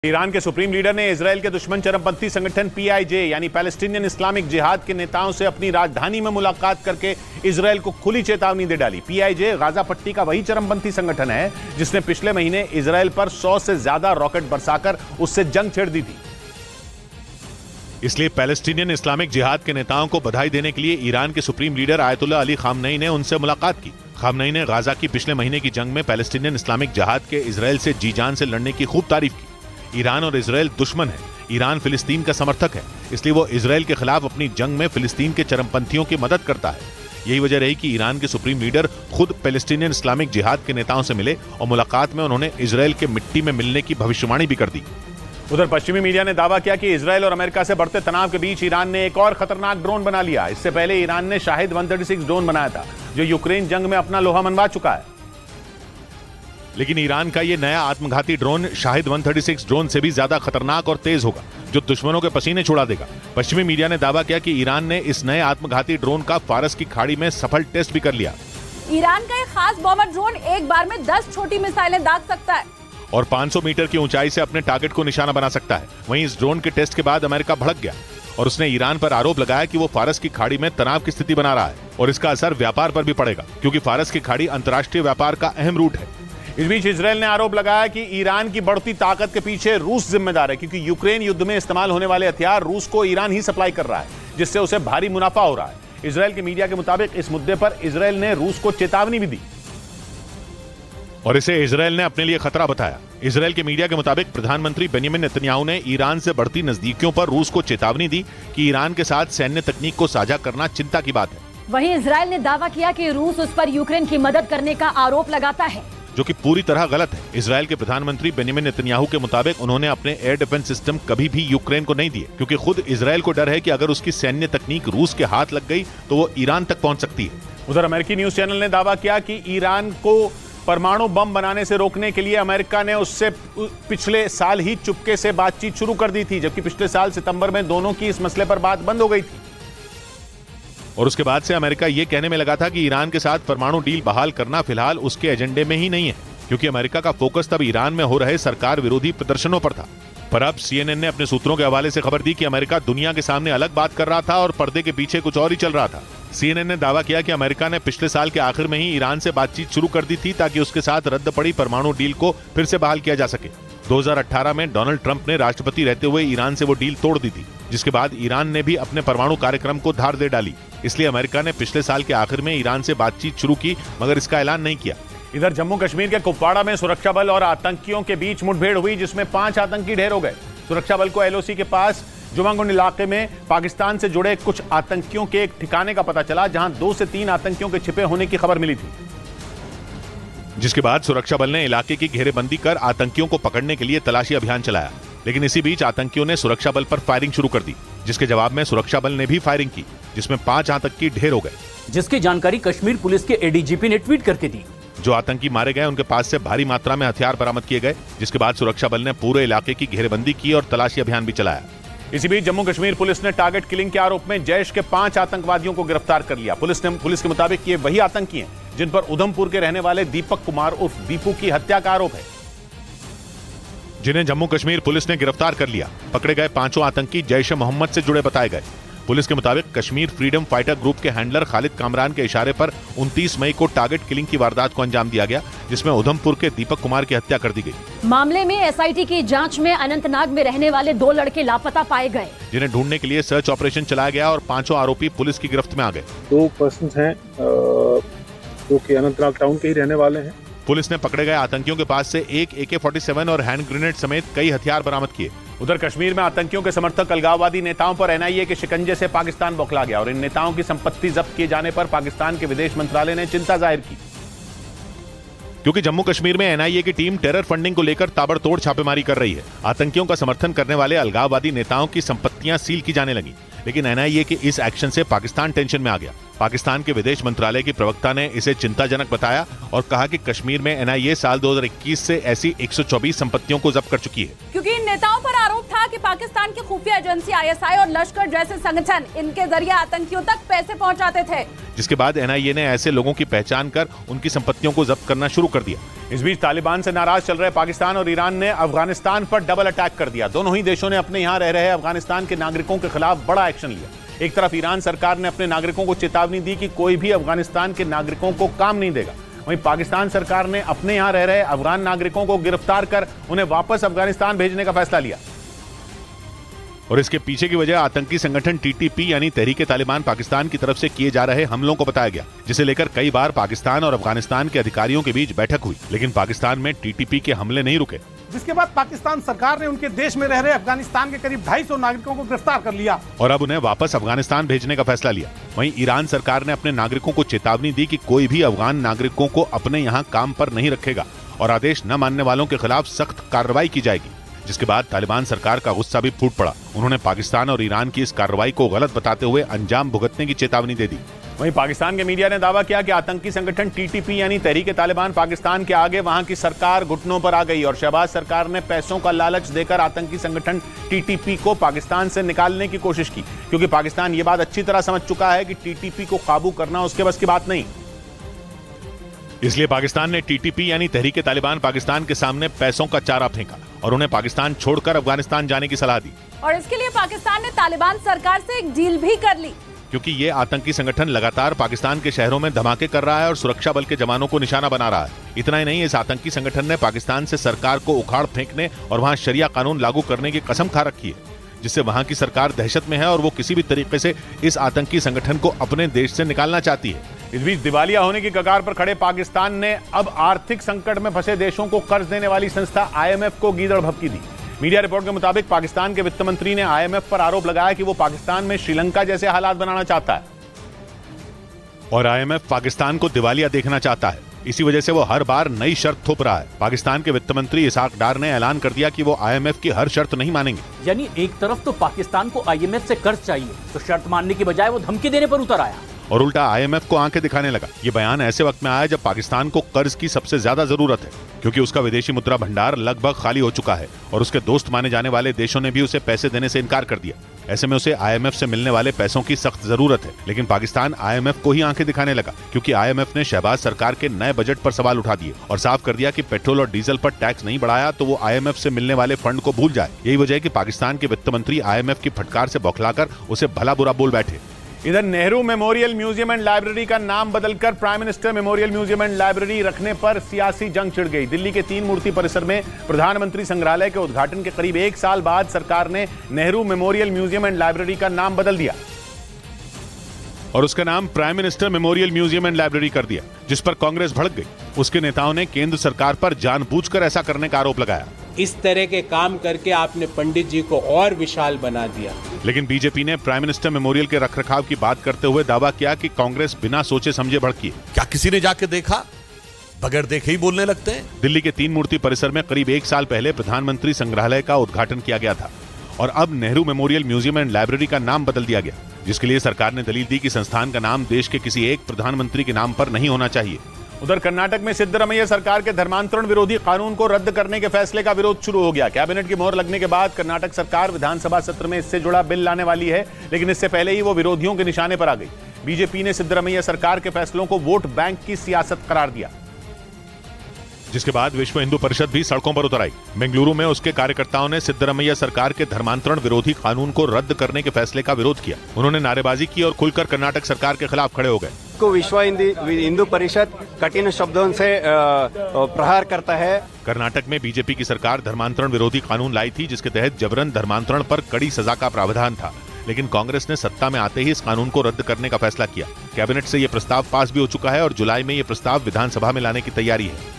Iran के supreme leader ने Israel के दुश्मन चरमपंथी संगठन पीआईजे यानी पैलेस्टीनियन इस्लामिक जिहाद के नेताओं से अपनी राजधानी में मुलाकात करके इजराइल को खुली चेतावनी दे डाली। पीआईजे गाजा पट्टी का वही चरमपंथी संगठन है जिसने पिछले महीने इजराइल पर 100 से ज्यादा रॉकेट बरसाकर उससे जंग छेड़ दी थी। इसलिए पैलेस्टीनियन इस्लामिक जिहाद के नेताओं को बधाई देने के लिए ईरान के सुप्रीम लीडर आयतुल्लाह अली खामनई ने उनसे मुलाकात की। खामनई ने गाजा की पिछले महीने की जंग में पैलेस्टीनियन इस्लामिक जिहाद के इजराइल से जी जान से लड़ने की खूब तारीफ की। ईरान और इजराइल दुश्मन है। ईरान फिलिस्तीन का समर्थक है, इसलिए वो इजराइल के खिलाफ अपनी जंग में फिलिस्तीन के चरमपंथियों की मदद करता है। यही वजह रही कि ईरान के सुप्रीम लीडर खुद पैलेस्टीनियन इस्लामिक जिहाद के नेताओं से मिले और मुलाकात में उन्होंने इजराइल के मिट्टी में मिलने की भविष्यवाणी भी कर दी। उधर पश्चिमी मीडिया ने दावा किया कि इजराइल और अमेरिका से बढ़ते तनाव के बीच ईरान ने एक और खतरनाक ड्रोन बना लिया। इससे पहले ईरान ने शाहिद 136 ड्रोन बनाया था जो यूक्रेन जंग में अपना लोहा मनवा चुका है। लेकिन ईरान का ये नया आत्मघाती ड्रोन शाहिद 136 ड्रोन से भी ज्यादा खतरनाक और तेज होगा, जो दुश्मनों के पसीने छुड़ा देगा। पश्चिमी मीडिया ने दावा किया कि ईरान ने इस नए आत्मघाती ड्रोन का फारस की खाड़ी में सफल टेस्ट भी कर लिया। ईरान का एक खास बॉम्बर ड्रोन एक बार में 10 छोटी मिसाइलें दाग सकता है और 500 मीटर की ऊंचाई से अपने टारगेट को निशाना बना सकता है। वहीं इस ड्रोन के टेस्ट के बाद अमेरिका भड़क गया और उसने ईरान पर आरोप लगाया कि वो फारस की खाड़ी में तनाव की स्थिति बना रहा है और इसका असर व्यापार पर भी पड़ेगा, क्योंकि फारस की खाड़ी अंतर्राष्ट्रीय व्यापार का अहम रूट है। इस बीच इजराइल ने आरोप लगाया कि ईरान की बढ़ती ताकत के पीछे रूस जिम्मेदार है, क्योंकि यूक्रेन युद्ध में इस्तेमाल होने वाले हथियार रूस को ईरान ही सप्लाई कर रहा है, जिससे उसे भारी मुनाफा हो रहा है। इजराइल के मीडिया के मुताबिक इस मुद्दे पर इजराइल ने रूस को चेतावनी भी दी और इसे इजराइल ने अपने लिए खतरा बताया। इजराइल के मीडिया के मुताबिक प्रधानमंत्री बेंजामिन नेतन्याहू ने ईरान से बढ़ती नजदीकियों पर रूस को चेतावनी दी कि ईरान के साथ सैन्य तकनीक को साझा करना चिंता की बात है। वहीं इजराइल ने दावा किया कि रूस उस पर यूक्रेन की मदद करने का आरोप लगाता है, जो कि पूरी तरह गलत है। इजराइल के प्रधानमंत्री बेंजामिन नेतन्याहू के मुताबिक उन्होंने अपने एयर डिफेंस सिस्टम कभी भी यूक्रेन को नहीं दिए, क्योंकि खुद इजराइल को डर है कि अगर उसकी सैन्य तकनीक रूस के हाथ लग गई तो वो ईरान तक पहुंच सकती है। उधर अमेरिकी न्यूज चैनल ने दावा किया कि ईरान को परमाणु बम बनाने से रोकने के लिए अमेरिका ने उससे पिछले साल ही चुपके से बातचीत शुरू कर दी थी, जबकि पिछले साल सितंबर में दोनों की इस मसले पर बात बंद हो गई थी। और उसके बाद से अमेरिका ये कहने में लगा था कि ईरान के साथ परमाणु डील बहाल करना फिलहाल उसके एजेंडे में ही नहीं है, क्योंकि अमेरिका का फोकस तब ईरान में हो रहे सरकार विरोधी प्रदर्शनों पर था। पर अब सीएनएन ने अपने सूत्रों के हवाले से खबर दी कि अमेरिका दुनिया के सामने अलग बात कर रहा था और पर्दे के पीछे कुछ और ही चल रहा था। सीएनएन ने दावा किया कि अमेरिका ने पिछले साल के आखिर में ही ईरान से बातचीत शुरू कर दी थी ताकि उसके साथ रद्द पड़ी परमाणु डील को फिर से बहाल किया जा सके। 2018 में डोनाल्ड ट्रंप ने राष्ट्रपति रहते हुए ईरान से वो डील तोड़ दी थी, जिसके बाद ईरान ने भी अपने परमाणु कार्यक्रम को धार दे डाली। इसलिए अमेरिका ने पिछले साल के आखिर में ईरान से बातचीत शुरू की, मगर इसका ऐलान नहीं किया। इधर जम्मू कश्मीर के कुपवाड़ा में सुरक्षा बल और आतंकियों के बीच मुठभेड़ हुई, जिसमें 5 आतंकी ढेर हो गए। सुरक्षा बल को एलओसी के पास जुमागुंड इलाके में पाकिस्तान से जुड़े कुछ आतंकियों के एक ठिकाने का पता चला, जहां 2 से 3 आतंकियों के छिपे होने की खबर मिली थी, जिसके बाद सुरक्षा बल ने इलाके की घेरेबंदी कर आतंकियों को पकड़ने के लिए तलाशी अभियान चलाया। लेकिन इसी बीच आतंकियों ने सुरक्षा बल पर फायरिंग शुरू कर दी, जिसके जवाब में सुरक्षा बल ने भी फायरिंग की, जिसमें 5 आतंकी ढेर हो गए, जिसकी जानकारी कश्मीर पुलिस के एडीजीपी ने ट्वीट करके दी। जो आतंकी मारे गए उनके पास से भारी मात्रा में हथियार बरामद किए गए, जिसके बाद सुरक्षा बल ने पूरे इलाके की घेरेबंदी की और तलाशी अभियान भी चलाया। इसी बीच जम्मू कश्मीर पुलिस ने टारगेट किलिंग के आरोप में जैश के 5 आतंकवादियों को गिरफ्तार कर लिया। पुलिस के मुताबिक ये वही आतंकी हैं जिन पर उधमपुर के रहने वाले दीपक कुमार उर्फ दीपू की हत्या का आरोप है, जिन्हें जम्मू कश्मीर पुलिस ने गिरफ्तार कर लिया। पकड़े गए 5 आतंकी जैश ए मोहम्मद से जुड़े बताए गए। पुलिस के मुताबिक कश्मीर फ्रीडम फाइटर ग्रुप के हैंडलर खालिद कामरान के इशारे पर 29 मई को टारगेट किलिंग की वारदात को अंजाम दिया गया, जिसमें उधमपुर के दीपक कुमार की हत्या कर दी गई। मामले में एसआईटी की जांच में अनंतनाग में रहने वाले 2 लड़के लापता पाए गए, जिन्हें ढूंढने के लिए सर्च ऑपरेशन चलाया गया और 5 आरोपी पुलिस की गिरफ्त में आ गए। 2 पर्सन हैं जो कि अनंतनाग टाउन के ही रहने वाले हैं। पुलिस ने पकड़े गए आतंकियों के पास से एक AK-47 और हैंड ग्रेनेड समेत कई हथियार बरामद किए। उधर कश्मीर में आतंकियों के समर्थक अलगाववादी नेताओं पर एनआईए के शिकंजे से पाकिस्तान बौखला गया और इन नेताओं की संपत्ति जब्त किए जाने पर पाकिस्तान के विदेश मंत्रालय ने चिंता जाहिर की, क्योंकि जम्मू कश्मीर में एनआईए की टीम टेरर फंडिंग को लेकर ताबड़तोड़ छापेमारी कर रही है। आतंकियों का समर्थन करने वाले अलगाववादी नेताओं की संपत्तियां सील की जाने लगी, लेकिन एनआईए के इस एक्शन से पाकिस्तान टेंशन में आ गया। पाकिस्तान के विदेश मंत्रालय की प्रवक्ता ने इसे चिंताजनक बताया और कहा कि कश्मीर में NIA साल 2021 से ऐसी 124 संपत्तियों को जब्त कर चुकी है। क्योंकि इन नेताओं पर आरोप था कि पाकिस्तान की खुफिया एजेंसी ISI और लश्कर जैसे संगठन इनके जरिए आतंकियों तक पैसे पहुंचाते थे, जिसके बाद NIA ने ऐसे लोगों की पहचान कर उनकी संपत्तियों को जब्त करना शुरू कर दिया। इस बीच तालिबान से नाराज चल रहे पाकिस्तान और ईरान ने अफगानिस्तान पर डबल अटैक कर दिया। दोनों ही देशों ने अपने यहां रह रहे अफगानिस्तान के नागरिकों के खिलाफ बड़ा एक्शन लिया। एक तरफ ईरान सरकार ने अपने नागरिकों को चेतावनी दी कि कोई भी अफगानिस्तान के नागरिकों को काम नहीं देगा। वहीं पाकिस्तान सरकार ने अपने यहां रह रहे अफगान नागरिकों को गिरफ्तार कर उन्हें वापस अफगानिस्तान भेजने का फैसला लिया। और इसके पीछे की वजह आतंकी संगठन TTP यानी तहरीक तालिबान पाकिस्तान की तरफ से किए जा रहे हमलों को बताया गया, जिसे लेकर कई बार पाकिस्तान और अफगानिस्तान के अधिकारियों के बीच बैठक हुई, लेकिन पाकिस्तान में TTP के हमले नहीं रुके। जिसके बाद पाकिस्तान सरकार ने उनके देश में रह रहे अफगानिस्तान के करीब 250 नागरिकों को गिरफ्तार कर लिया और अब उन्हें वापस अफगानिस्तान भेजने का फैसला लिया। वहीं ईरान सरकार ने अपने नागरिकों को चेतावनी दी कि कोई भी अफगान नागरिकों को अपने यहाँ काम पर नहीं रखेगा और आदेश न मानने वालों के खिलाफ सख्त कार्रवाई की जाएगी, जिसके बाद तालिबान सरकार का गुस्सा भी फूट पड़ा। उन्होंने पाकिस्तान और ईरान की इस कार्रवाई को गलत बताते हुए अंजाम भुगतने की चेतावनी दे दी। वहीं पाकिस्तान के मीडिया ने दावा किया कि आतंकी संगठन TTP यानी तहरीक तालिबान पाकिस्तान के आगे वहां की सरकार घुटनों पर आ गई और शहबाज सरकार ने पैसों का लालच देकर आतंकी संगठन TTP को पाकिस्तान से निकालने की कोशिश की, क्योंकि पाकिस्तान ये बात अच्छी तरह समझ चुका है कि TTP को काबू करना उसके बस की बात नहीं। इसलिए पाकिस्तान ने TTP यानी तहरीक तालिबान पाकिस्तान के सामने पैसों का चारा फेंका और उन्हें पाकिस्तान छोड़कर अफगानिस्तान जाने की सलाह दी। और इसके लिए पाकिस्तान ने तालिबान सरकार से एक डील भी कर ली, क्योंकि ये आतंकी संगठन लगातार पाकिस्तान के शहरों में धमाके कर रहा है और सुरक्षा बल के जवानों को निशाना बना रहा है। इतना ही नहीं, इस आतंकी संगठन ने पाकिस्तान से सरकार को उखाड़ फेंकने और वहां शरिया कानून लागू करने की कसम खा रखी है, जिससे वहां की सरकार दहशत में है और वो किसी भी तरीके से इस आतंकी संगठन को अपने देश से निकालना चाहती है। इस बीच दिवालिया होने की कगार पर खड़े पाकिस्तान ने अब आर्थिक संकट में फंसे देशों को कर्ज देने वाली संस्था IMF को गीदड़ भभकी दी। मीडिया रिपोर्ट के मुताबिक पाकिस्तान के वित्त मंत्री ने IMF पर आरोप लगाया कि वो पाकिस्तान में श्रीलंका जैसे हालात बनाना चाहता है और IMF पाकिस्तान को दिवालिया देखना चाहता है। इसी वजह से वो हर बार नई शर्त थोप रहा है। पाकिस्तान के वित्त मंत्री इसाक डार ने ऐलान कर दिया कि वो IMF की हर शर्त नहीं मानेंगे। यानी एक तरफ तो पाकिस्तान को IMF से कर्ज चाहिए, तो शर्त मानने की बजाय वो धमकी देने पर उतर आया और उल्टा IMF को आंखें दिखाने लगा। ये बयान ऐसे वक्त में आया जब पाकिस्तान को कर्ज की सबसे ज्यादा जरूरत है, क्योंकि उसका विदेशी मुद्रा भंडार लगभग खाली हो चुका है और उसके दोस्त माने जाने वाले देशों ने भी उसे पैसे देने से इनकार कर दिया। ऐसे में उसे IMF से मिलने वाले पैसों की सख्त जरूरत है, लेकिन पाकिस्तान IMF को ही आंखें दिखाने लगा, क्योंकि IMF ने शहबाज सरकार के नए बजट पर सवाल उठा दिए और साफ कर दिया कि पेट्रोल और डीजल पर टैक्स नहीं बढ़ाया तो वो IMF से मिलने वाले फंड को भूल जाए। यही वजह है कि पाकिस्तान के वित्त मंत्री IMF की फटकार से बौखलाकर उसे भला बुरा बोल बैठे। इधर Nehru memorial museum and library का नाम बदलकर prime minister memorial museum and library रखने पर सियासी जंग छिड़ गई। दिल्ली के 3 मूर्ति परिसर में प्रधानमंत्री संग्रहालय के उद्घाटन के करीब 1 साल बाद सरकार ने Nehru memorial museum and library का नाम बदल दिया और उसका नाम prime minister memorial museum and library कर दिया, जिस पर कांग्रेस भड़क गई। उसके नेताओं ने केंद्र सरकार पर जानबूझकर ऐसा करने का आरोप लगाया। इस तरह के काम करके आपने पंडित जी को और विशाल बना दिया। लेकिन बीजेपी ने प्राइम मिनिस्टर मेमोरियल के रखरखाव की बात करते हुए दावा किया कि कांग्रेस बिना सोचे समझे भड़की है। क्या किसी ने जाके देखा? बगैर देखे ही बोलने लगते हैं। दिल्ली के 3 मूर्ति परिसर में करीब 1 साल पहले प्रधानमंत्री संग्रहालय का उद्घाटन किया गया था और अब Nehru memorial museum and library का नाम बदल दिया गया, जिसके लिए सरकार ने दलील दी कि संस्थान का नाम देश के किसी एक प्रधानमंत्री के नाम पर नहीं होना चाहिए। उधर कर्नाटक में सिद्धरमैया सरकार के धर्मांतरण विरोधी कानून को रद्द करने के फैसले का विरोध शुरू हो गया। कैबिनेट की मोहर लगने के बाद कर्नाटक सरकार विधानसभा सत्र में इससे जुड़ा बिल लाने वाली है, लेकिन इससे पहले ही वो विरोधियों के निशाने पर आ गई। बीजेपी ने सिद्धरमैया सरकार के फैसलों को वोट बैंक की सियासत करार दिया, जिसके बाद विश्व हिंदू परिषद भी सड़कों पर उतर आई। बेंगलुरु में उसके कार्यकर्ताओं ने सिद्धरमैया सरकार के धर्मांतरण विरोधी कानून को रद्द करने के फैसले का विरोध किया। उन्होंने नारेबाजी की और खुलकर कर्नाटक सरकार के खिलाफ खड़े हो गए। विश्व हिंदू परिषद कठिन शब्दों से प्रहार करता है। कर्नाटक में बीजेपी की सरकार धर्मांतरण विरोधी कानून लाई थी, जिसके तहत जबरन धर्मांतरण पर कड़ी सजा का प्रावधान था, लेकिन कांग्रेस ने सत्ता में आते ही इस कानून को रद्द करने का फैसला किया। कैबिनेट से यह प्रस्ताव पास भी हो चुका है और जुलाई में यह प्रस्ताव विधानसभा में लाने की तैयारी है।